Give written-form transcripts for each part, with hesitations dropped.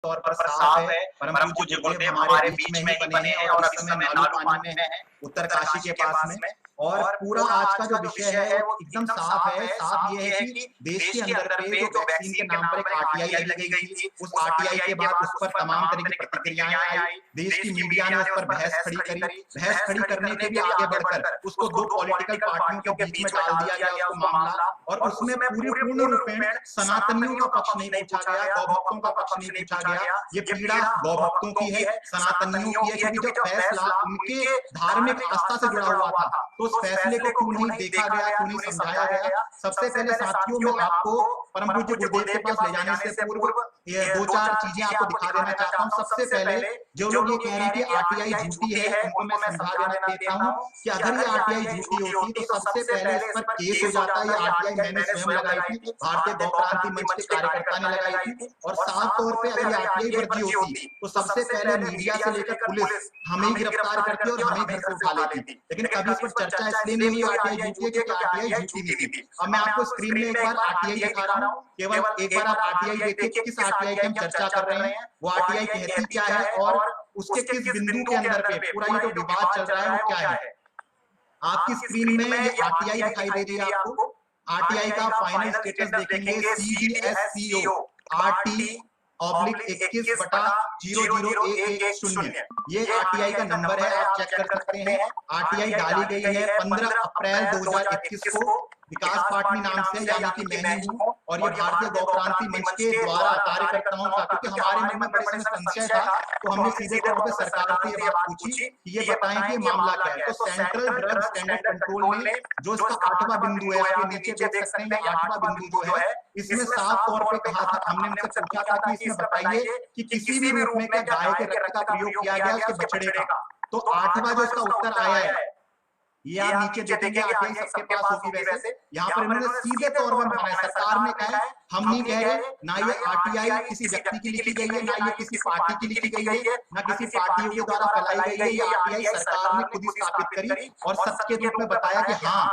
तौर पर साफ है। परम पूज्य गुरुदेव हमारे बीच में ही बने हैं और इस समय नालू पानी में है, उत्तरकाशी के पास में। और पूरा आज का जो विषय है वो एकदम साफ है। साफ ये है कि देश के अंदर पे जो वैक्सीन के नाम पर एक आरटीआई लगी गई थी, उस आरटीआई के बाद उस पर तमाम तरह की प्रतिक्रियाएं आई। देश की मीडिया ने उस पर बहस खड़ी करी। बहस खड़ी करने के भी आगे बढ़कर उसको दो पॉलिटिकल पार्टियों के बीच में डाल दिया गया उसको मामला, और उसमें पूर्ण रूपेण सनातनियों का पक्ष नहीं पूछा गया, गौ भक्तों का पक्ष नहीं पूछा गया। ये पीड़ा गौ भक्तों की है, सनातनियों की है, क्योंकि जो फैसला उनके धार्मिक आस्था से जुड़ा हुआ था, तो उस फैसले को क्यों नहीं देखा गया, क्यों नहीं समझाया गया। सबसे पहले साथियों, मैं आपको परम पूज्य गुरुदेव के पास ले जाने से पूर्व ये दो चार चीजें आपको दिखा देना चाहता हूँ। सबसे पहले जो लोग ये कह रहे हैं कि आरटीआई झूठी है, उनको मैं समझा देना देता हूँ कि अगर ये आरटीआई झूठी होती तो सबसे पहले इस पर केस हो जाता। ये आरटीआई मैंने स्वयं लगाई थी, भारतीय गौ क्रांति मंच के कार्यकर्ता ने लगाई थी। और साफ तौर पे अगर ये आरटीआई फर्जी होती तो सबसे पहले मीडिया से लेकर पुलिस हमें ही गिरफ्तार करती और हमें घर से उठा लेती। लेकिन कभी इस पर चर्चा इसलिए नहीं हुई आरटीआई झूठी है क्योंकि आरटीआई झूठी नहीं थी। अब मैं आपको स्क्रीन में एक बार आरटीआई दिखा रहा हूँ, केवल एक बार आप आरटीआई देखिए, किस आरटीआई की हम चर्चा कर रहे हैं, वो आरटीआई कहती क्या है और उसके किस बिंदु के अंदर पे पूरा ये जो विवाद चल रहा है वो क्या है। आपकी स्क्रीन में ये आरटीआई दिखाई दे रही है आपको। आरटीआई का फाइनल स्टेटस देखेंगे CDSCO RT/21/001110। ये आरटीआई का नंबर है, आप चेक कर सकते हैं। आरटीआई डाली गई है 15 अप्रैल 2021 को विकास पाटनी नाम से, यानी कि मैं ही हूँ, और ये भारतीय गौ क्रांति मंच के द्वारा कार्यकर्ताओं का, क्योंकि हमारे मन में बड़े समय संशय था तो हमने सीधे तौर पर सरकार से ये बात पूछी कि ये बताएं कि मामला क्या है। तो सेंट्रल ड्रग स्टैंडर्ड कंट्रोल ने जो इसका 8वां बिंदु है, आप नीचे देख सकते हैं, 8वां बिंदु जो है इसमें साफ तौर पे कहा था, हमने उनसे पूछा था कि इसमें बताइए कि किसी भी रूप में क्या गाय के रक्त का प्रयोग किया गया उसके बछड़े का। तो 8वां जो इसका उत्तर आया है, ये आप नीचे देखेंगे, आरटीआई सबके पास होगी वैसे। यहाँ पर इन्होंने सीधे तौर पर माना है, सरकार ने कहा है, हम नहीं कह रहे, ना ये आरटीआई किसी व्यक्ति की लिखी गई है, ना ये किसी पार्टी की लिखी गई है, ना किसी पार्टियों के द्वारा फैलाई गई है। ये आरटीआई सरकार ने खुद ही स्थापित करी और सच के रूप में बताया कि हाँ,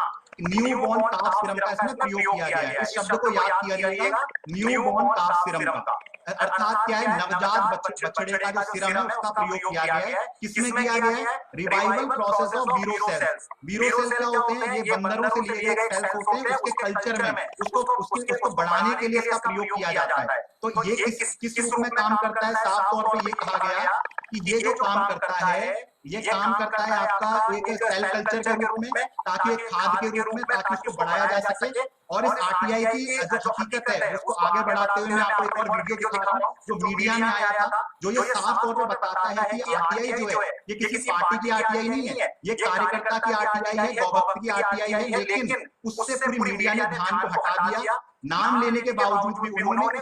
न्यू बॉर्न काफ सीरम का इसमें प्रयोग किया गया है। इस शब्द को याद किया जाएगा, न्यू बॉर्न काफ सीरम का अर्थात क्या है, नवजात बछड़े का जो सीरम है उसका प्रयोग किया गया है। किसमें किया गया है? रिवाइवल प्रोसेस ऑफ बीरो सेल्स। बीरो सेल्स क्या होते हैं? ये बंदरों से लिए गए सेल्स होते हैं, उसके कल्चर में उसको बढ़ाने के लिए इसका प्रयोग किया जाता है। तो ये किस रूप में काम करता है? साफ तौर पे ये कहा गया कि ये जो काम करता है, ये काम करता है आपका एक सेल कल्चर के रूप में, ताकि एक खाद के रूप में, ताकि उसको बढ़ाया जा सके। और इस आरटीआई की जो हकीकत है उसको आगे बढ़ाते हुए मैं आपको एक और वीडियो दिखा रहा हूँ जो मीडिया में आया था, जो ये साफ तौर पर बताता है कि आरटीआई जो है ये किसी पार्टी की आरटीआई नहीं है, ये कार्यकर्ता की आरटीआई है, गौ भक्त की आरटीआई है। लेकिन उससे पूरी मीडिया ने ध्यान को हटा दिया। नाम लेने के बावजूद भी उन्होंने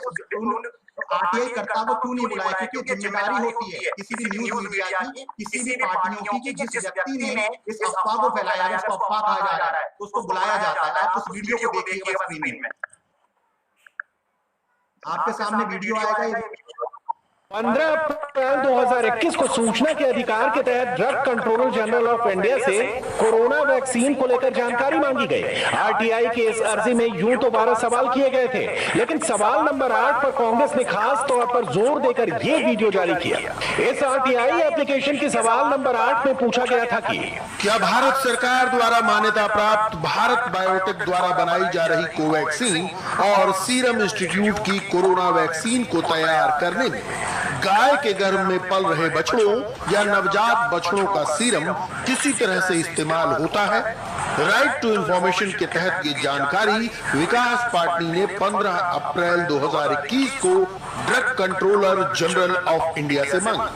आरटीआई कर्ता को क्यों नहीं बुलाया? क्योंकि जिम्मेदारी होती है किसी भी न्यूज मीडिया की, किसी भी पार्टियों की, जिस व्यक्ति ने इस अफवाह को फैलाया है, उसको अफवाह कहा जा रहा है, उसको बुलाया जाता है। आप उस वीडियो को देखिएगा स्क्रीन में, आपके सामने वीडियो आएगा। 15 अप्रैल 2021 को सूचना के अधिकार के तहत drug controller general of India से कोरोना वैक्सीन को लेकर जानकारी मांगी गई। आरटीआई की इस अर्जी में यूं तो 12 सवाल किए गए थे, लेकिन सवाल नंबर 8 पर कांग्रेस ने खास तौर पर जोर देकर यह वीडियो जारी किया। इस आरटीआई एप्लीकेशन के सवाल नंबर 8 में पूछा गया था कि क्या भारत सरकार द्वारा मान्यता प्राप्त भारत बायोटेक द्वारा बनाई जा रही कोवैक्सीन और सीरम इंस्टीट्यूट की कोरोना वैक्सीन को तैयार करने में गाय के गर्भ में पल रहे बछड़ों या नवजात बछड़ों का सीरम किसी तरह से इस्तेमाल होता है? राइट टू इंफॉर्मेशन के तहत ये जानकारी विकास पाटनी ने 15 अप्रैल 2021 को drug controller general of India से मांगी।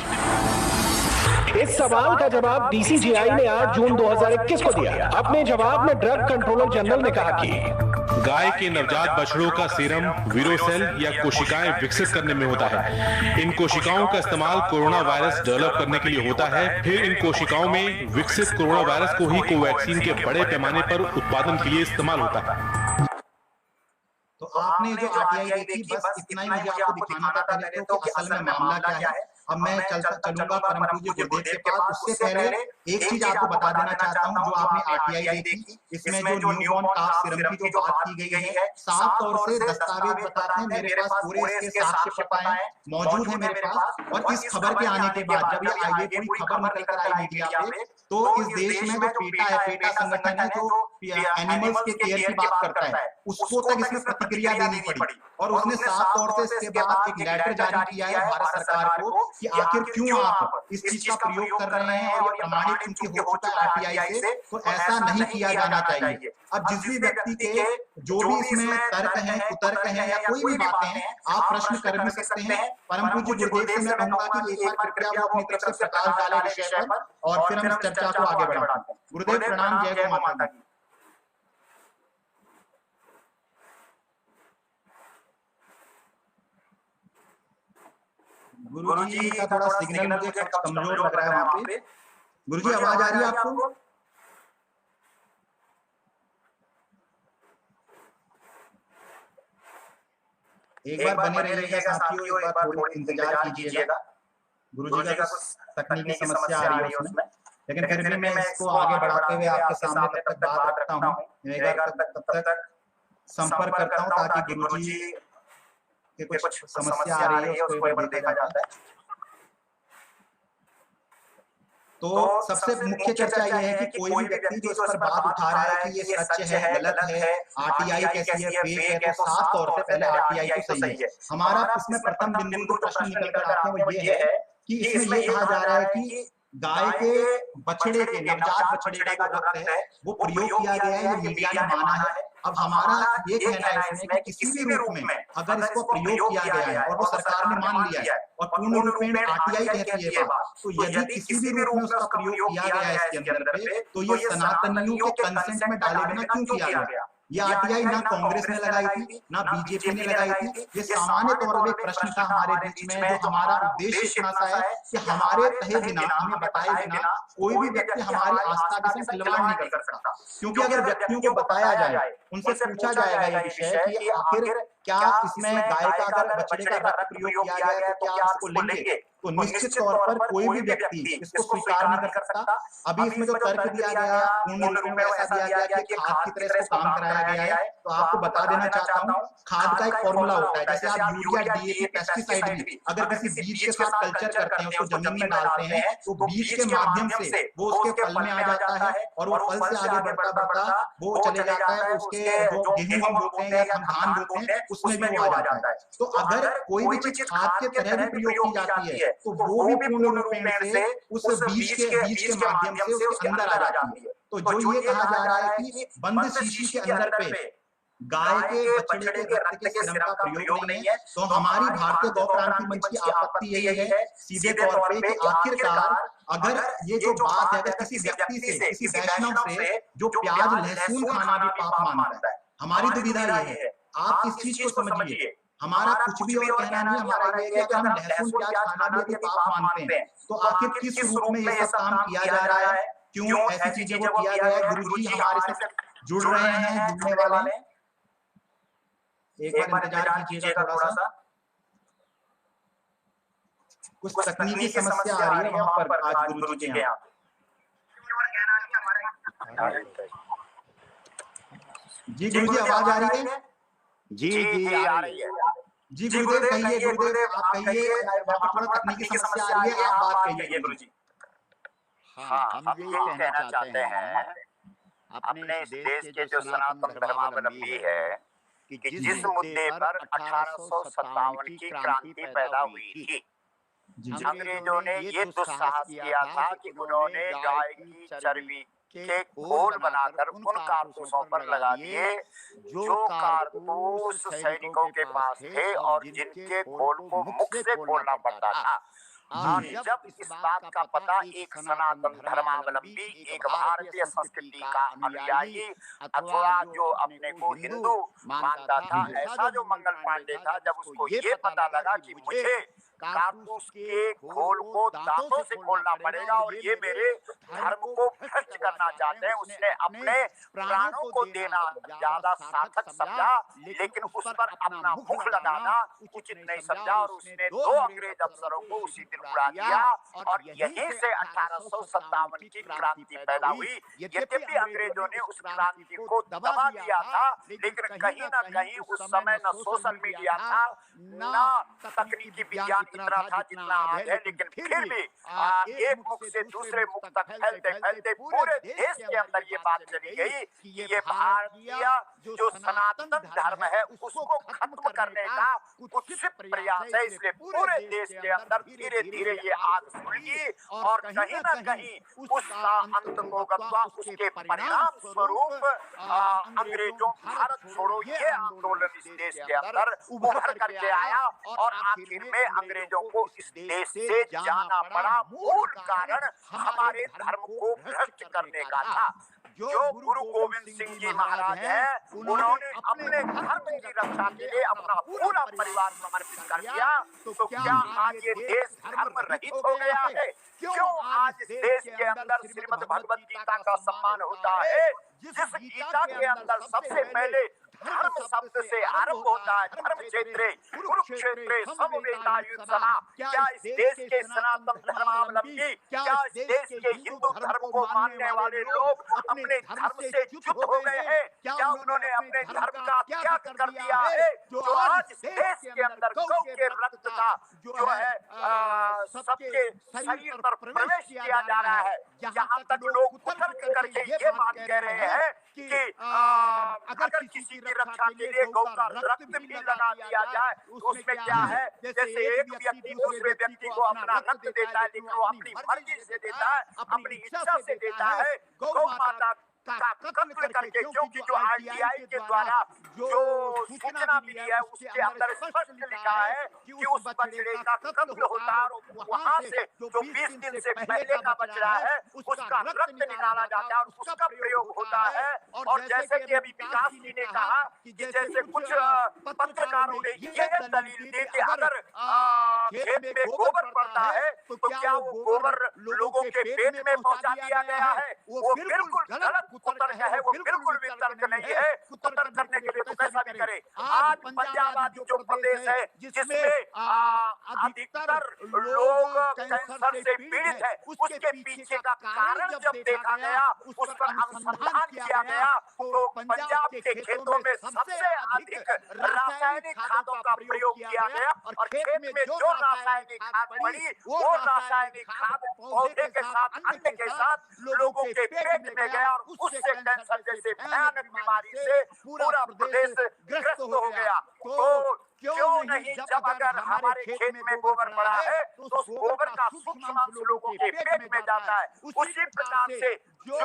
इस सवाल का जवाब डीसीजीआई ने 8 जून 2021 को दिया। अपने जवाब में ड्रग कंट्रोलर जनरल ने कहा कि गाय के नवजात बछड़ों का सीरम वीरोसेल या कोशिकाएं विकसित करने में होता है। इन कोशिकाओं का इस्तेमाल कोरोना वायरस डेवलप करने के लिए होता है। फिर इन कोशिकाओं में विकसित कोरोना वायरस को ही कोवैक्सीन के बड़े पैमाने पर उत्पादन के लिए इस्तेमाल होता है। तो आपने जो आरटीआई देखी, बस इतना ही मुझे आपको दिखाना था पहले तो कि असल में मामला क्या है। अब मैं चलूंगा परम पूज्य गुरुदेव के पास। उससे पहले एक चीज आपको बता देना चाहता हूँ, जो आपने आरटीआई देखी, इसमें जो न्यूबॉर्न काफ सीरम की जो बात की गई है, साफ तौर से दस्तावेज बताते हैं, मेरे पास पूरे इसके साक्ष्य पता है, मौजूद है मेरे पास। और इस खबर के आने के बाद जब ये पूरी खबर निकल कर आई मीडिया पे, तो इस देश में जो पेटा है, पेटा संगठन है जो एनिमल्स के केयर की बात करता है, उसको तक इसमें प्रतिक्रिया देनी पड़ी। और उसने साफ तौर से इसके बाद एक लेटर जारी किया है भारत सरकार को कि आखिर क्यों आप इस चीज का प्रयोग कर रहे हैं, और ये प्रमाणित क्योंकि हो चुका है आरटीआई से, तो ऐसा नहीं किया जाना चाहिए। अब जिस भी व्यक्ति के जो भी इसमें तर्क हैं, कुतर्क हैं या कोई भी बातें हैं, आप प्रश्न कर भी सकते हैं। परम पूज्य गुरुदेव से मैं कहूंगा कि एक बार कृपया वो अपनी तरफ से प्रकाश डाले विषय पर, और फिर हम इस चर्चा को आगे बढ़ाते हैं। गुरुदेव प्रणाम, जय गौ माता की। गुरुजी का थोड़ा सिग्नल मुझे कमजोर लग रहा है वहां पे। गुरुजी आवाज आ रही है आपको? एक बार बने रहिएगा साथियों, एक बार थोड़ा इंतजार कीजिएगा। गुरुजी का तकनीकी समस्या आ रही है उसमें, लेकिन फिर भी मैं इसको आगे बढ़ाते हुए आपके सामने तब तक बात रखता हूँ, तब तक संपर्क करता हूँ, ताकि गुरुजी के कुछ समस्या आ रही है उसको एक बार देखा जाता है। तो सबसे मुख्य चर्चा ये है कि कोई भी व्यक्ति जो इस पर बात उठा रहा है कि ये सच है, गलत है, आरटीआई कैसी है, फेक है, तो साफ तौर से पहले आरटीआई तो सही है। हमारा इसमें प्रथम बिंदु जो प्रश्न निकल कर आते हैं वो ये है कि इसमें ये कहा जा रहा है कि गाय के बछड़े के, नवजात बछड़े का जो रक्त है वो प्रयोग किया गया है, ये मीडिया ने माना है। अब हमारा ये कहना है इसमें कि किसी भी रूप में अगर इसको प्रयोग किया गया है और वो सरकार ने मान लिया है और पूर्ण रूपेण आरटीआई कहती है ये बात, तो यदि किसी भी रूप में उसका प्रयोग किया गया है इसके अंदर पे, तो ये सनातनियों के कंसेंट में डाले बिना क्यों किया गया? ये आरटीआई ना कांग्रेस ने लगाई थी, ना बीजेपी ने लगाई थी। ये सामान्य तौर पर एक प्रश्न था हमारे बीच में, जो हमारा उद्देश्य इतना सा है कि हमारे कहे बिना, हमें बताए बिना कोई भी व्यक्ति हमारी आस्था के संग खिलवाड़ नहीं कर सकता। क्योंकि अगर व्यक्तियों को बताया जाए, उनसे पूछा जाएगा ये विषय कि आखिर क्या इसमें गाय का अगर बछड़े का रक्त प्रयोग किया गया है तो क्या इसको लेंगे, तो निश्चित तौर पर कोई भी व्यक्ति इसको स्वीकार नहीं कर सकता। अभी इसमें जो तर्क दिया गया, पूर्ण रूप में ऐसा दिया गया कि खाद की तरह इसको काम कराया गया है। तो आपको बता देना चाहता हूँ, खाद का एक फॉर्मूला होता है, जैसे आप यूरिया, डीएपी, पेस्टिसाइड भी अगर किसी बीज के साथ कल्चर करते हैं, उसको जमीन में डालते हैं, तो बीज के माध्यम से वो उसके फल में आ जाता है, और वो फल से आगे बढ़ता बढ़ता वो चले जाता है, उसके जो गेहूं हम बोते हैं या हम धान बोते हैं उसमें भी वो आ जाता है। तो अगर कोई भी चीज खाद के तरह भी प्रयोग की जाती है, तो वो भी पूर्ण रूपेण से उस बीज के माध्यम से उसके अंदर आ जाती है। तो जो ये कहा जा रहा है कि बंद शीशी के अंदर पे गाय के बछड़े के रक्त के सीरम का प्रयोग नहीं है, तो हमारी भारतीय गौ क्रांति मंच की आपत्ति यही है सीधे तौर पे कि आखिरकार अगर ये जो बात है, अगर किसी व्यक्ति से, किसी वैष्णव से जो प्याज लहसुन खाना भी पाप मानता है, हमारी दुविधा ये है, आप इस चीज को समझिए। हमारा कुछ भी और कहना नहीं, हमारा ये है कि हम लहसुन प्याज खाना भी यदि पाप मानते हैं, तो आखिर किस रूप में ये सब काम किया जा रहा है, क्यों ऐसी चीजें को किया गया है? गुरुजी हमारे से जुड़ रहे हैं, जुड़ने वाले हैं, एक बार इंतजार कीजिएगा थोड़ा सा, कुछ तकनीकी समस्या आ रही है वहां पर आज गुरुजी के यहाँ। जी गुरुजी आवाज आ रही है? जी जी आ रही है। जी गुरुदेव कहिए, गुरुदेव आप कहिए, वहां पर थोड़ा तकनीकी समस्या आ रही है, आप बात कहिए गुरुजी। हाँ, हम ये कहना चाहते हैं अपने इस देश के जो सनातन धर्मावलंबी है कि जिस मुद्दे पर 1857 की क्रांति पैदा हुई थी, अंग्रेजों ने ये दुस्साहस किया था कि उन्होंने गाय की चर्बी के घोल बनाकर उन कारतूसों पर लगा दिए जो कारतूस सैनिकों के पास थे और जिनके घोल को मुख से खोलना पड़ता था। और जब इस बात का पता एक सनातन धर्मावलंबी, एक भारतीय संस्कृति का अनुयायी अथवा जो अपने को हिंदू मानता था, ऐसा जो मंगल पांडे था, जब उसको ये पता लगा कि मुझे कारतूस के खोल को दांतों से खोलना पड़ेगा और ये मेरे धर्म को भ्रष्ट करना चाहते हैं। उसने अपने प्राणों को देना ज्यादा सार्थक समझा, लेकिन उस पर अपना मुख लगाना उचित नहीं समझा और उसने 2 अंग्रेज अफसरों को उसी दिन उड़ा दिया और यहीं से 1857 की क्रांति पैदा हुई। यद्यपि अंग्रेजों ने उस क्रांति को दबा दिया था, लेकिन कहीं ना कहीं उस समय न सोशल मीडिया था, न तकनीकी विज्ञान इतना था जितना आज है, लेकिन फिर भी एक मुख से दूसरे मुख तक फैलते फैलते पूरे देश के अंदर ये बात चली गई कि ये भारतीय जो सनातन धर्म है उसको खत्म करने का कुछ प्रयास है। इसलिए पूरे देश के अंदर धीरे धीरे ये आग सुलगी और कहीं ना कहीं उसका अंत होगा। उसके परिणाम स्वरूप अंग्रेजों भारत छोड़ो ये आंदोलन इस देश के अंदर उभर करके आया और आखिर में अंग्रेजों को इस देश से जाना पड़ा। मूल कारण हमारे धर्म को भ्रष्ट करने का था। जो गुरु गोविंद सिंह जी महाराज हैं, उन्होंने अपने धर्म की रक्षा के लिए अपना पूरा परिवार समर्पित कर दिया। तो क्या आज ये देश धर्म रहित हो गया है? क्यों आज इस देश के अंदर श्रीमद् भगवत गीता का सम्मान होता है, जिस गीता के अंदर सबसे पहले धर्म शब्द से आरंभ होता है। धर्म क्षेत्रे कुरुक्षेत्रे समवेतायुत्सना। क्या इस देश के सनातन धर्मावलंबी, क्या इस देश के हिंदू धर्म को मानने वाले लोग अपने धर्म से च्युत हो गए हैं? क्या उन्होंने अपने धर्म का त्याग कर दिया है? जो आज देश के अंदर गौ के रक्त का जो है सबके शरीर पर प्रवेश किया जा रहा है, यहाँ तक लोग कुतर्क करके ये बात कह रहे हैं कि अगर किसी की रक्षा के लिए गौ का रक्त भी लगा दिया जाए तो उसमें क्या है? जैसे एक व्यक्ति दूसरे व्यक्ति को अपना रक्त देता है, लेकिन वो अपनी मर्जी से देता है, अपनी इच्छा से देता है। गौ माता का कत्ल करके, क्योंकि जो आरटीआई के द्वारा जो सूचना मिली है उसके अंदर स्पष्ट लिखा है कि उस बछड़े का कत्ल होता है और वहां से जो 20 दिन से पहले का बछड़ा है उसका रक्त निकाला जाता है और उसका प्रयोग होता है। और जैसे कि अभी विकास जी ने कहा कि जैसे कुछ पत्रकारों ने ये दलील दी कि अगर खेत में गोबर पड़ता है तो क्या वो गोबर लोगों के पेट में पहुंचा दिया गया है? वो बिल्कुल गलत कुतर्क है, वो बिल्कुल भी तर्क नहीं है। कुतर्क करने के लिए तो कैसा भी करे। आज पंजाब आदि जो प्रदेश है जिसमें अधिकतर लोग कैंसर से पीड़ित है, उसके पीछे का कारण जब देखा गया, उस पर अनुसंधान किया गया, तो पंजाब के खेतों में सबसे अधिक रासायनिक खादों का प्रयोग किया गया और खेत में जो रासायनिक खाद पड़ी वो रासायनिक खाद पौधे के साथ अन्न के साथ लोगों के पेट में गया और उससे कैंसर जैसे भयानक बीमारी से पूरा प्रदेश ग्रस्त हो गया। तो क्यों नहीं, जब अगर हमारे खेत में गोबर पड़ा है तो उस गोबर का सूक्ष्मांश लोगों के पेट में जाता है। उसी प्रकार से जो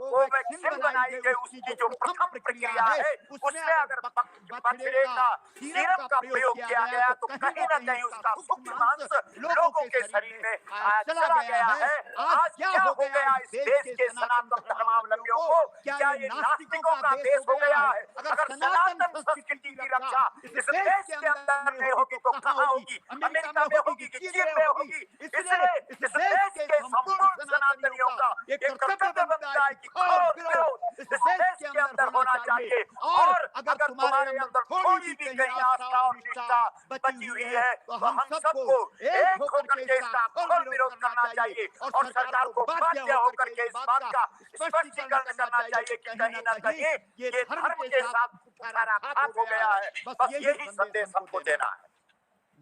कोवैक्सीन बनाई गई उसकी जो प्रथम प्रक्रिया है उसमें अगर बछड़े का सीरम का प्रयोग किया गया तो कहीं ना कहीं उसका सूक्ष्मांश लोगों के शरीर में चला गया है। आज क्या हो गया इस देश के सनातन धर्मावलंबियों को? क्या ये नास्तिकों का देश हो गया है? अगर सनातन संस्कृति की रक्षा इस देश के अंदर नहीं होगी तो कहाँ होगी? अमेरिका में होगी कि चीन में होगी? इसलिए इस देश के संपूर्ण सनातनियों का एक कर्तव्य बनता है कि घोर विरोध इस देश के अंदर होना चाहिए। और अगर तुम्हारे अंदर थोड़ी भी कहीं आस्था और निष्ठा बची हुई है तो हम सबको एक होकर के इसका घोर विरोध करना चाहिए और सरकार को बाध्य होकर के इस बात का स्पष्टीकरण करना चाहिए कि कहीं ना कहीं ये धर्म के साथ घात हो गया है। बस यही संदेश हमको देना है।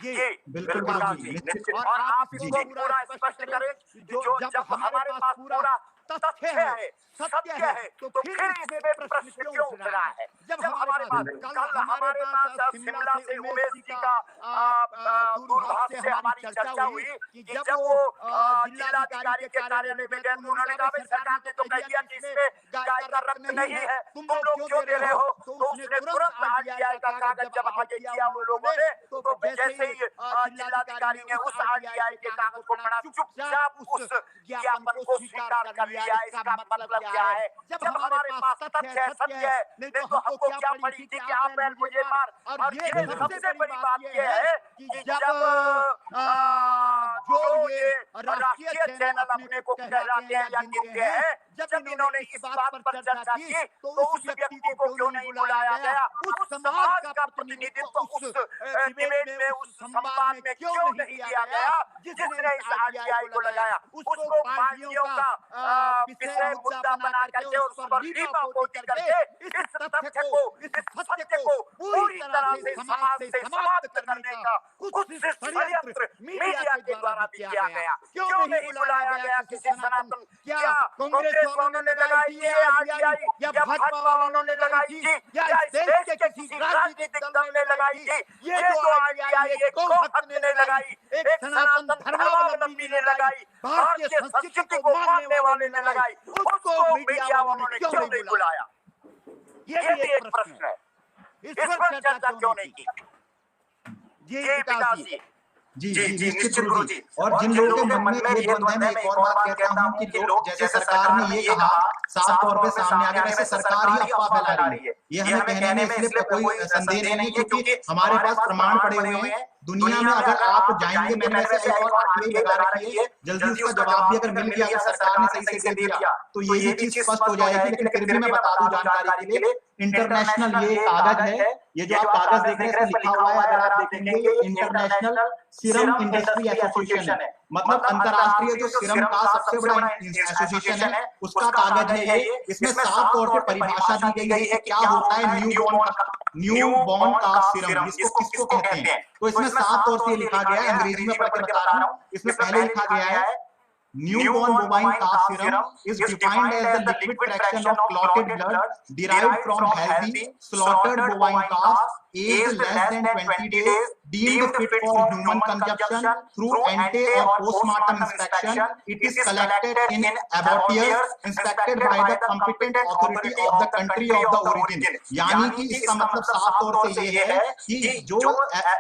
ये बिल्कुल और आप इसको पूरा स्पष्ट करें जो जब हमारे पास पूरा तथ्य है, सत्य है, तो फिर इसमें प्रश्न क्यों उठ रहा है? जब हमारे पास कल हमारे पास शिमला से उमेश जी का दूरभाष से हमारी चर्चा हुई कि जब वो जिलाधिकारी के कार्यालय में गए तो उन्होंने कहा भाई सरकार ने तो कह दिया कि इसमें गाय का रक्त नहीं है, तुम लोग क्यों दे रहे हो? तो उसने तुरंत आरटीआई का कागज जब आगे किया उन लोगों ने, तो जैसे ही जिलाधिकारी ने उस आरटीआई के कागज को पढ़ा, चुपचाप उस ज्ञापन को स्वीकार कर लिया। इसका मतलब क्या है? जब हमारे पास तथ्य है, सत्य है, नहीं तो हमको क्या पड़ी थी कि आप बैल मुझे मार। और ये सबसे बड़ी बात ये है कि जब जो ये राष्ट्रीय चैनल अपने को कहलाते हैं या गिनते हैं, जब इन्होंने इस बात पर चर्चा की तो उस व्यक्ति को क्यों नहीं बुलाया गया? उस समाज का प्रतिनिधित्व उस डिबेट में, उस संवाद में क्यों नहीं किया गया जिसने इस आरटीआई को लगाया? उसको पार्टियों का विषय मुद्दा बना करके उस पर लीपापोती करके इस तथ्य को, इस सत्य को पूरी तरह से समाज से समाप्त करने का कुछ षड्यंत्र मीडिया के द्वारा भी किया गया। क्यों नहीं बुलाया गया किसी सनातन? क्या कांग्रेस वालों ने लगाई थी आरटीआई या भाजपा वालों ने लगाई थी या इस देश के किसी राजनीतिक दल ने लगाई थी? ये जो आरटीआई एक गौहत्या ने लगाई, एक सनातन धर्मावलंबी ने लगाई, भारतीय संस्कृति को मानने वाले ने लगाई, उसको मीडिया वालों ने क्यों नहीं बुलाया? ये भी एक प्रश्न है। इस पर चर्चा क्यों नहीं की? ये विकास जी निश्चित गुरु जी। और जिन लोगों के मन में ये द्वंद है, मैं एक और बात कहता हूँ कि लोग, जैसे सरकार ने ये कहा साफ तौर पे सामने आ गया, वैसे सरकार ही अफवाह फैला रही है। ये हमें कहने में इसलिए कोई संदेह नहीं है क्योंकि हमारे पास प्रमाण पड़े हुए हैं। दुनिया में अगर आप जाएंगे, मैंने वैसे एक और आरटीआई लगा रखी है, जल्दी उसका जवाब भी अगर मिल गया, अगर सरकार ने सही से दे दिया तो ये चीज स्पष्ट हो जाएगी। लेकिन फिर भी मैं बता दूं जानकारी के लिए, इंटरनेशनल ये कागज है, ये जो आप कागज देख रहे हैं इसमें लिखा हुआ है, अगर आप देखेंगे ये इंटरनेशनल सीरम इंडस्ट्री एसोसिएशन है, मतलब अंतरराष्ट्रीय जो सीरम का सबसे बड़ा एसोसिएशन है उसका कागज है ये। इसमें साफ तौर पर परिभाषा दी गई है क्या होता है न्यू बॉर्न का सीरम, इसको किसको कहते हैं। तो इसमें साफ तौर से लिखा गया है, अंग्रेजी में पढ़ के बता रहा हूँ, इसमें पहले लिखा गया है newborn bovine calf serum is defined as the liquid fraction of clotted blood derived from healthy slaughtered bovine calves aged less than 20 days deemed fit for human consumption through ante or postmortem inspection. It is collected in abattoirs inspected by the competent authority of the country of the origin. यानी कि इसका मतलब साफ तौर से ये है कि जो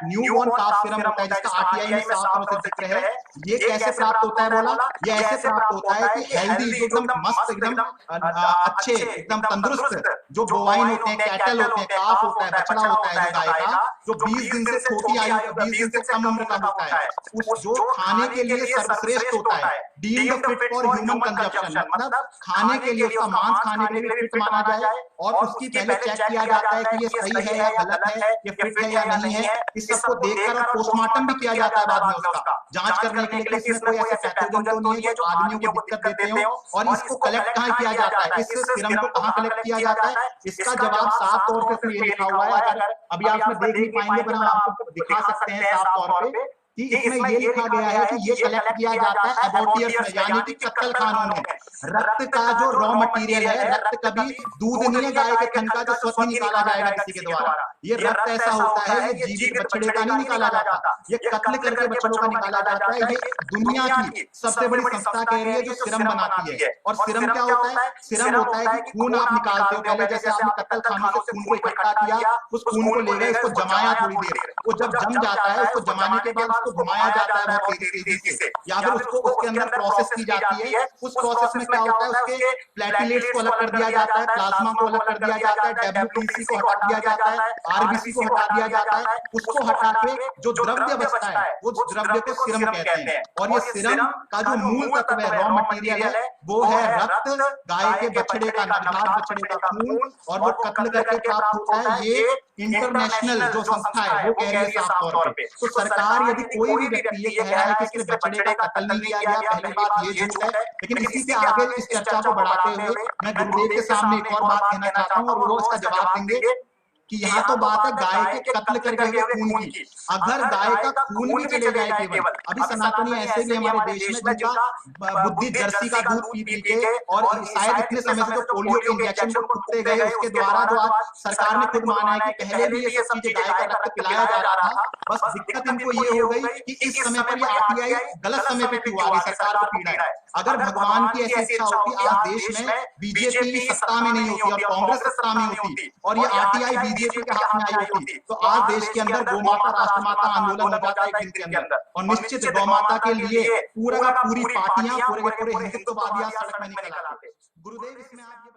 न्यूबॉर्न काफ सीरम होता है जिसका आरटीआई में साफ तौर से जिक्र है, ये कैसे प्राप्त होता है बोला, ये ऐसे प्राप्त होता है कि हेल्दी, एकदम मस्त, एकदम अच्छे, एकदम तंदुरुस्त जो बोवाइन होते हैं, कैटल होते हैं, काफ होता है, बछड़ा होता है जो गाय का, जो 20 दिन से छोटी आयु, 20 दिन से कम उम्र का होता है, उस जो खाने के लिए सर्वश्रेष्ठ होता है, deemed fit for human consumption, मतलब खाने के लिए, उसका मांस खाने के लिए फिट माना जाए और उसकी पहले चेक किया जाता है कि ये सही है या गलत है, ये फिट है या नहीं है। इस सबको देखकर और पोस्टमार्टम भी किया जाता है बाद में उसका जांच करने के लिए, इसमें कोई ऐसा पैथोजन तो नहीं है जो आदमियों को दिक्कत देते हो। और इसको कलेक्ट कहाँ किया जाता है, इस सीरम को कहाँ कलेक्ट किया जाता है, इसका जवाब साफ तौर से ये लिखा हुआ है। अगर अभी आप इसमें देख नहीं पाएंगे पर हम आपको दिखा सकते हैं साफ तौर पे कि इसमें ये लिखा गया है कि ये कलेक्ट किया जाता है एबॉर्टियर्स में, यानी कि कत्ल खानों में। रक्त का जो रॉ मटेरियल है, रक्त कभी दूध नहीं है गाय के थन का जो स्वतः निकाला जाएगा किसी के द्वारा, ये रक्त ऐसा होता है, ये जीवित बछड़े का नहीं निकाला जाता, ये कत्ल करके बछड़ों का निकाला जाता है। ये दुनिया की सबसे बड़ी संस्था कह रही है जो सीरम बनाती है। और सीरम क्या होता है, सीरम होता है कि खून आप निकालते हो, पहले जैसे आपने कत्ल खानों से खून को इकट्ठा किया, उस खून को ले गए, इसको जमाया थोड़ी देर, वो जब जम जाता है उसको जमाने के बाद उसको घुमाया जाता है बहुत तेजी से, या फिर उसको उसके अंदर प्रोसेस की जाती है। उस प्रोसेस में क्या होता है, उसके प्लेटलेट्स को अलग कर दिया जाता है, प्लाज्मा को अलग कर दिया जाता है, डब्ल्यूबीसी को हटा दिया जाता है, आरबीसी को हटा दिया जाता है, उसको हटा के जो द्रव्य बचता है वो द्रव्य को सीरम कहते हैं। और ये सीरम का जो मूल तत्व है, रॉ मटेरियल है, वो है रक्त, गाय के बछड़े का, नवजात बछड़े का खून, और वो कत्ल करके प्राप्त होता है। ये इंटरनेशनल जो संस्था है वो कह रही है साफ तौर पे। तो सरकार यदि कोई भी व्यक्ति ये कह रहा है कि इसके बछड़े का कत्ल नहीं किया गया, पहली बात ये झूठ है। लेकिन इसी से आगे इस चर्चा को बढ़ाते हुए मैं गुरुदेव के सामने एक और बात कहना चाहता हूँ और वो इसका जवाब देंगे कि यहाँ तो बात है गाय के कत्ल करके हुए खून की। अगर गाय का खून भी चले जाए केवल, अभी सनातनी ऐसे भी हमारे देश में जिनका बुद्धि जर्सी का दूध पी पी के और शायद इतने समय से जो पोलियो के इंजेक्शन को खुदते गए उसके द्वारा जो आज सरकार ने खुद माना है कि पहले भी ये सब चीजें गाय का रक्त पिलाया जा रहा था। बस दिक्कत इनको ये हो गई कि इस समय पर ये आरटीआई गलत समय पे क्यों आ गई, सरकार को पीड़ा है। अगर भगवान की ऐसी इच्छा होती, आज देश में बीजेपी सत्ता में नहीं होती और कांग्रेस सत्ता में होती और ये आरटीआई बीजेपी के हाथ में आई होती, तो आज देश के अंदर गौ माता राष्ट्रमाता आंदोलन हो जाता है एक दिन के अंदर। और निश्चित गौ माता के लिए पूरा पूरी पार्टियां, पूरे हिंदुत्ववादी सड़क में निकल आते। गुरुदेव इसमें आप ये